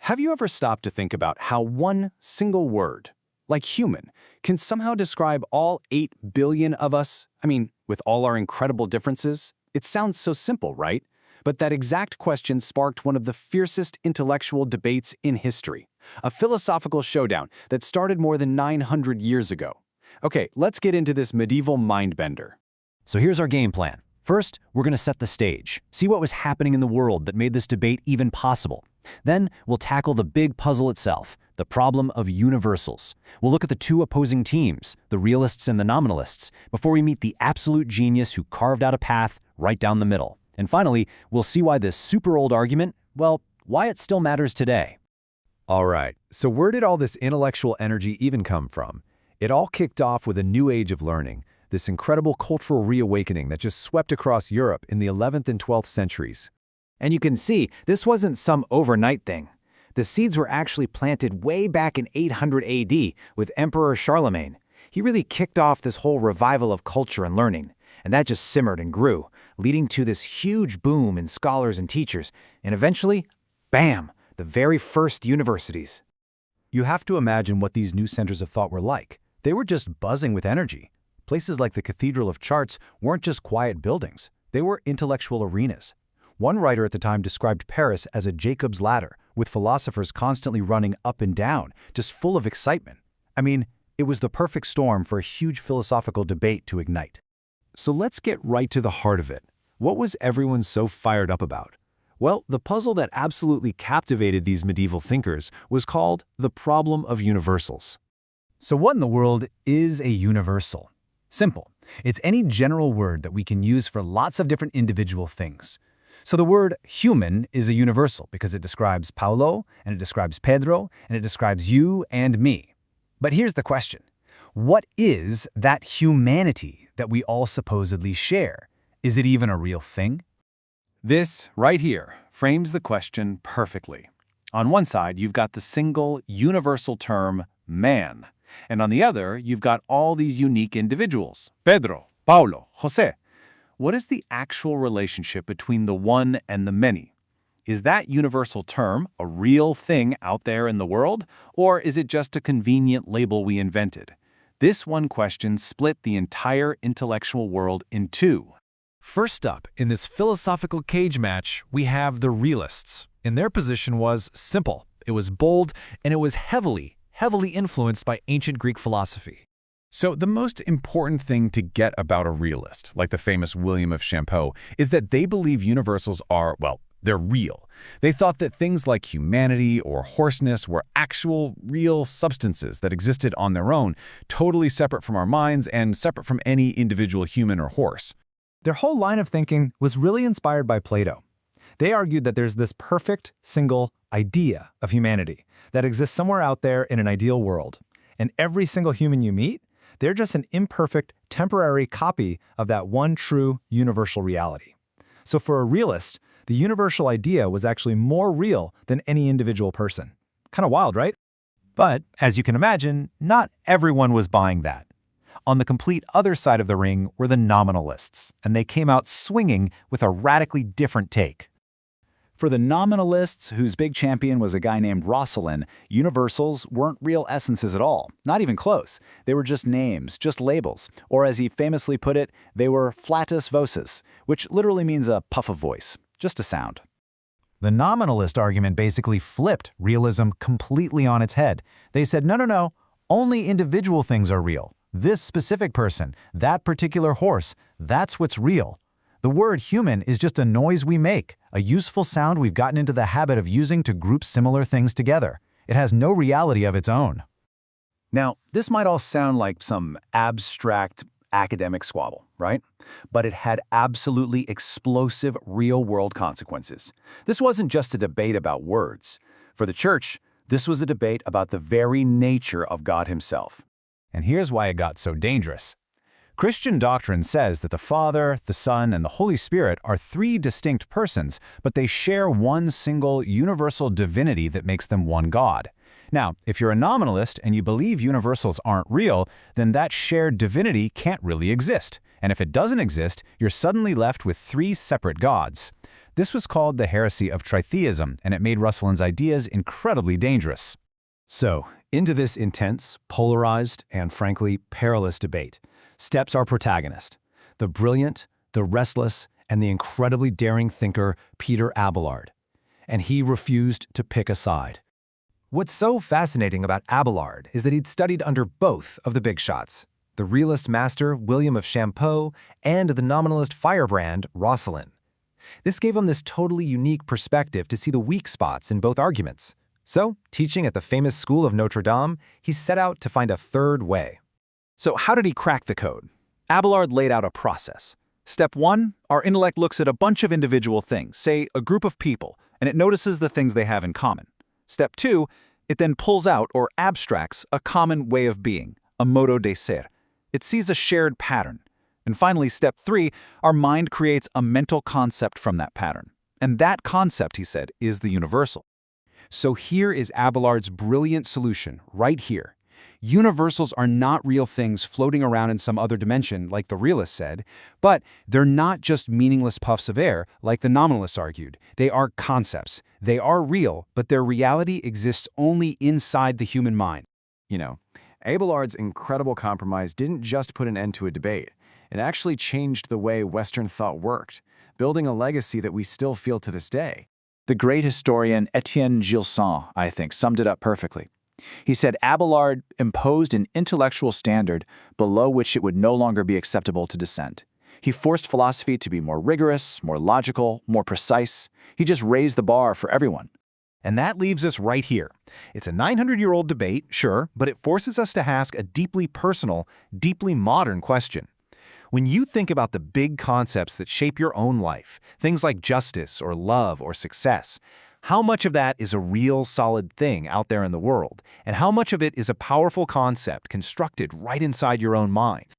Have you ever stopped to think about how one single word, like human, can somehow describe all 8 billion of us? I mean, with all our incredible differences? It sounds so simple, right? But that exact question sparked one of the fiercest intellectual debates in history, a philosophical showdown that started more than 900 years ago. Okay, let's get into this medieval mindbender. So here's our game plan. First, we're going to set the stage, see what was happening in the world that made this debate even possible. Then, we'll tackle the big puzzle itself, the problem of universals. We'll look at the two opposing teams, the realists and the nominalists, before we meet the absolute genius who carved out a path right down the middle. And finally, we'll see why this super old argument, well, why it still matters today. All right, so where did all this intellectual energy even come from? It all kicked off with a new age of learning, this incredible cultural reawakening that just swept across Europe in the 11th and 12th centuries. And you can see, this wasn't some overnight thing. The seeds were actually planted way back in 800 AD with Emperor Charlemagne. He really kicked off this whole revival of culture and learning, and that just simmered and grew, leading to this huge boom in scholars and teachers, and eventually, bam, the very first universities. You have to imagine what these new centers of thought were like. They were just buzzing with energy. Places like the Cathedral of Chartres weren't just quiet buildings. They were intellectual arenas. One writer at the time described Paris as a Jacob's ladder, with philosophers constantly running up and down, just full of excitement. I mean, it was the perfect storm for a huge philosophical debate to ignite. So let's get right to the heart of it. What was everyone so fired up about? Well, the puzzle that absolutely captivated these medieval thinkers was called the problem of universals. So what in the world is a universal? Simple. It's any general word that we can use for lots of different individual things. So the word human is a universal because it describes Paulo, and it describes Pedro, and it describes you and me. But here's the question. What is that humanity that we all supposedly share? Is it even a real thing? This, right here, frames the question perfectly. On one side, you've got the single, universal term, man. And on the other, you've got all these unique individuals, Pedro, Paulo, José. What is the actual relationship between the one and the many? Is that universal term a real thing out there in the world, or is it just a convenient label we invented? This one question split the entire intellectual world in two. First up, in this philosophical cage match, we have the realists. And their position was simple. It was bold, and it was heavily influenced by ancient Greek philosophy. So the most important thing to get about a realist, like the famous William of Champeaux, is that they believe universals are, well, they're real. They thought that things like humanity or hoarseness were actual, real substances that existed on their own, totally separate from our minds and separate from any individual human or horse. Their whole line of thinking was really inspired by Plato. They argued that there's this perfect, single idea of humanity that exists somewhere out there in an ideal world. And every single human you meet, they're just an imperfect, temporary copy of that one true, universal reality. So for a realist, the universal idea was actually more real than any individual person. Kind of wild, right? But, as you can imagine, not everyone was buying that. On the complete other side of the ring were the nominalists, and they came out swinging with a radically different take. For the nominalists, whose big champion was a guy named Roscelin, universals weren't real essences at all, not even close. They were just names, just labels, or as he famously put it, they were flatus vocis, which literally means a puff of voice, just a sound. The nominalist argument basically flipped realism completely on its head. They said, no, only individual things are real. This specific person, that particular horse, that's what's real. The word human is just a noise we make, a useful sound we've gotten into the habit of using to group similar things together. It has no reality of its own. Now, this might all sound like some abstract academic squabble, right? But it had absolutely explosive real-world consequences. This wasn't just a debate about words. For the church, this was a debate about the very nature of God himself. And here's why it got so dangerous. Christian doctrine says that the Father, the Son, and the Holy Spirit are three distinct persons, but they share one single universal divinity that makes them one God. Now, if you're a nominalist and you believe universals aren't real, then that shared divinity can't really exist. And if it doesn't exist, you're suddenly left with three separate gods. This was called the heresy of Tritheism, and it made Russellin's ideas incredibly dangerous. So, into this intense, polarized, and frankly perilous debate steps our protagonist, the brilliant, the restless, and the incredibly daring thinker Peter Abelard. And he refused to pick a side. What's so fascinating about Abelard is that he'd studied under both of the big shots, the realist master William of Champeaux and the nominalist firebrand Roscelin. This gave him this totally unique perspective to see the weak spots in both arguments. So, teaching at the famous school of Notre Dame, he set out to find a third way. So how did he crack the code? Abelard laid out a process. Step 1, our intellect looks at a bunch of individual things, say a group of people, and it notices the things they have in common. Step 2, it then pulls out or abstracts a common way of being, a modo de ser. It sees a shared pattern. And finally, step 3, our mind creates a mental concept from that pattern. And that concept, he said, is the universal. So here is Abelard's brilliant solution, right here. Universals are not real things floating around in some other dimension, like the realists said, but they're not just meaningless puffs of air, like the nominalists argued. They are concepts. They are real, but their reality exists only inside the human mind. You know, Abelard's incredible compromise didn't just put an end to a debate. It actually changed the way Western thought worked, building a legacy that we still feel to this day. The great historian Étienne Gilson, I think, summed it up perfectly. He said Abelard imposed an intellectual standard below which it would no longer be acceptable to dissent. He forced philosophy to be more rigorous, more logical, more precise. He just raised the bar for everyone. And that leaves us right here. It's a 900-year-old debate, sure, but it forces us to ask a deeply personal, deeply modern question. When you think about the big concepts that shape your own life, things like justice or love or success, how much of that is a real solid thing out there in the world, and how much of it is a powerful concept constructed right inside your own mind?